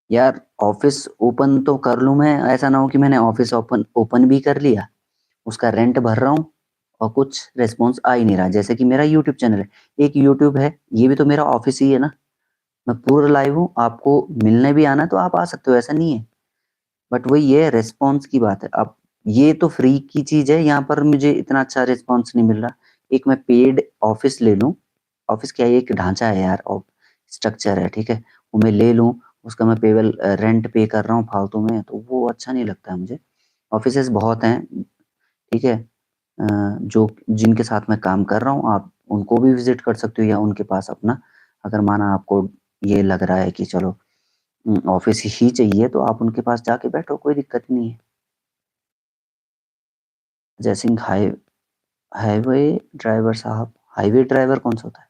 यार office open तो कर लूँ मैं, ऐसा ना हो कि मैंने ऑफिस ओपन ओपन भी कर लिया, उसका रेंट भर रहा हूँ और कुछ रिस्पॉन्स आ ही नहीं रहा। जैसे कि मेरा यूट्यूब चैनल है, एक यूट्यूब है, ये भी तो मेरा ऑफिस ही है ना। मैं पूरा लाइव हूँ, आपको मिलने भी आना है तो आप आ सकते हो, ऐसा नहीं है। बट वही है, रिस्पॉन्स की बात है। अब ये तो फ्री की चीज़ है, यहाँ पर मुझे इतना अच्छा रिस्पॉन्स नहीं मिल रहा। एक मैं पेड ऑफिस ले लूँ, ऑफिस क्या है, एक ढांचा है यार, स्ट्रक्चर है, ठीक है, वो मैं ले लूँ, उसका मैं पेबल रेंट पे कर रहा हूँ फालतू में, तो वो अच्छा नहीं लगता है मुझे। ऑफिसेज बहुत हैं, ठीक है, जो जिनके साथ मैं काम कर रहा हूँ, आप उनको भी विजिट कर सकते हो, या उनके पास अपना, अगर माना आपको ये लग रहा है कि चलो ऑफिस ही चाहिए, तो आप उनके पास जाके बैठो, कोई दिक्कत नहीं है। जय सिंह हाईवे ड्राइवर साहब, हाईवे ड्राइवर कौन सा होता है?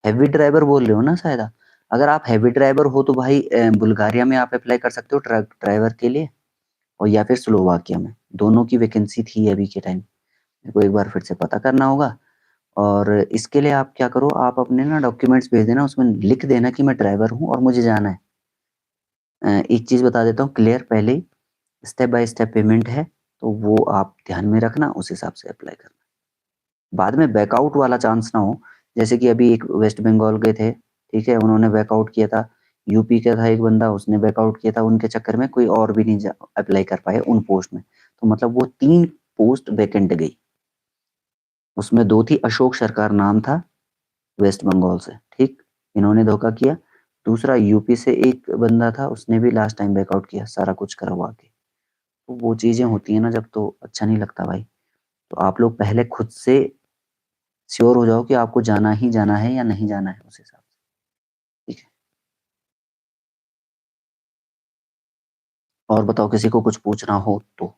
हेवी ड्राइवर बोल रहे हो ना शायद आप। अगर आप हेवी ड्राइवर हो तो भाई बुल्गारिया में आप अप्लाई कर सकते हो ट्रक ड्राइवर के लिए, और या फिर स्लोवाकिया में, दोनों की वैकेंसी थी अभी के टाइम। मेरे को एक बार फिर से पता करना होगा। और इसके लिए आप क्या करो, आप अपने ना डॉक्यूमेंट्स भेज देना, उसमें लिख देना कि मैं ड्राइवर हूँ और मुझे जाना है। एक चीज़ बता देता हूँ क्लियर पहले ही, स्टेप बाय स्टेप पेमेंट है, तो वो आप ध्यान में रखना, उस हिसाब से अप्लाई करना। बाद में बैकआउट वाला चांस ना हो, जैसे कि अभी एक वेस्ट बंगाल के थे, ठीक है, उन्होंने बैकआउट किया था। यूपी का था एक बंदा, उसने बैकआउट किया था, उनके चक्कर में कोई और भी नहीं अप्लाई कर पाए उन पोस्ट में। तो मतलब वो 3 पोस्ट वैकेंट गई, उसमें 2 थी, अशोक सरकार नाम था, वेस्ट बंगाल से, ठीक, इन्होंने धोखा किया। दूसरा यूपी से एक बंदा था, उसने भी लास्ट टाइम बैकआउट किया सारा कुछ करवा के। तो वो चीज़ें होती है ना जब, तो अच्छा नहीं लगता भाई। तो आप लोग पहले खुद से श्योर हो जाओ कि आपको जाना ही जाना है या नहीं जाना है, उस हिसाब से, ठीक है। और बताओ, किसी को कुछ पूछना हो तो।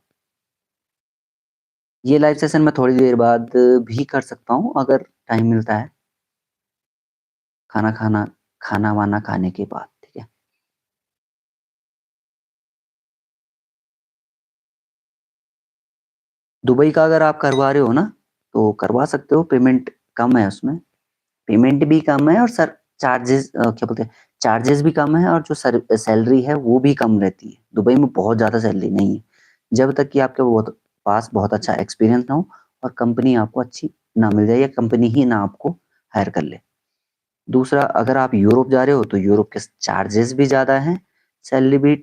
ये लाइव सेशन मैं थोड़ी देर बाद भी कर सकता हूँ अगर टाइम मिलता है, खाना खाना खाना वाना खाने के बाद, ठीक है। दुबई का अगर आप करवा रहे हो ना, तो करवा सकते हो, पेमेंट कम है उसमें, पेमेंट भी कम है, और सर चार्जेस क्या बोलते हैं, चार्जेस भी कम है, और जो सर सैलरी है वो भी कम रहती है। दुबई में बहुत ज़्यादा सैलरी नहीं है, जब तक कि आपके पास बहुत अच्छा एक्सपीरियंस ना हो, और कंपनी आपको अच्छी ना मिल जाए, या कंपनी ही ना आपको हायर कर ले। दूसरा, अगर आप यूरोप जा रहे हो तो यूरोप के चार्जेस भी ज़्यादा हैं, सैलरी भी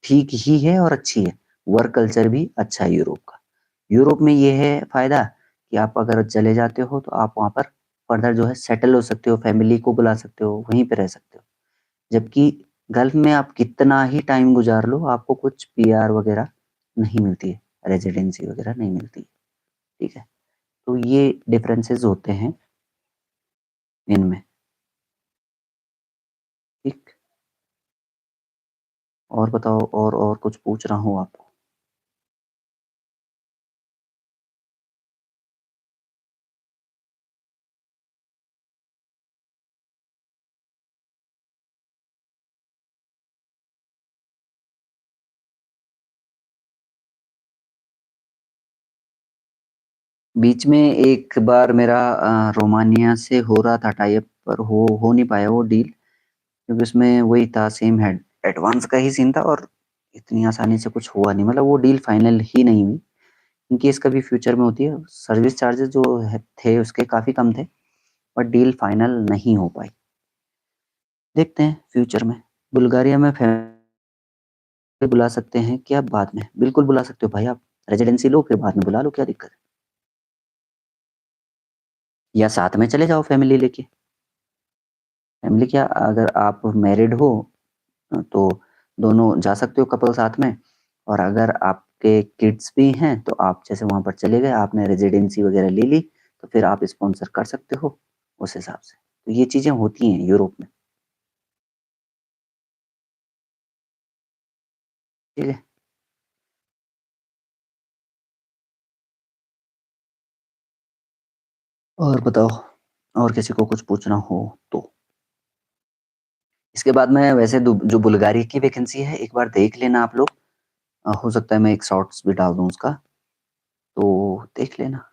ठीक ही है और अच्छी है, वर्क कल्चर भी अच्छा है यूरोप का। यूरोप में ये है फ़ायदा कि आप अगर चले जाते हो तो आप वहाँ पर फर्दर जो है सेटल हो सकते हो, फैमिली को बुला सकते हो, वहीं पे रह सकते हो। जबकि गल्फ में आप कितना ही टाइम गुजार लो, आपको कुछ पीआर वगैरह नहीं मिलती है, रेजिडेंसी वगैरह नहीं मिलती है, ठीक है। तो ये डिफरेंसेस होते हैं इनमें, ठीक। और बताओ, और कुछ पूछ रहा हूँ आपको। बीच में एक बार मेरा रोमानिया से हो रहा था टाई अप, पर हो नहीं पाया वो डील, क्योंकि उसमें वही था, सेम हेड एडवांस का ही सीन था, और इतनी आसानी से कुछ हुआ नहीं, मतलब वो डील फाइनल ही नहीं हुई। इनकी इसका भी फ्यूचर में होती है, सर्विस चार्जेस जो थे उसके काफ़ी कम थे, बट डील फाइनल नहीं हो पाई। देखते हैं फ्यूचर में। बुल्गारिया में फैमिली बुला सकते हैं क्या बाद में? बिल्कुल बुला सकते हो भाई, आप रेजिडेंसी लो फिर बाद में बुला लो, क्या दिक्कत है। या साथ में चले जाओ फैमिली लेके। फैमिली क्या, अगर आप मैरिड हो तो दोनों जा सकते हो कपल साथ में, और अगर आपके किड्स भी हैं तो आप जैसे वहाँ पर चले गए, आपने रेजिडेंसी वगैरह ले ली, तो फिर आप स्पॉन्सर कर सकते हो उस हिसाब से। तो ये चीज़ें होती हैं यूरोप में, ठीक है। और बताओ, और किसी को कुछ पूछना हो तो। इसके बाद में वैसे जो बुल्गारिया की वैकेंसी है, एक बार देख लेना आप लोग, हो सकता है मैं एक शॉर्ट्स भी डाल दूँ उसका, तो देख लेना।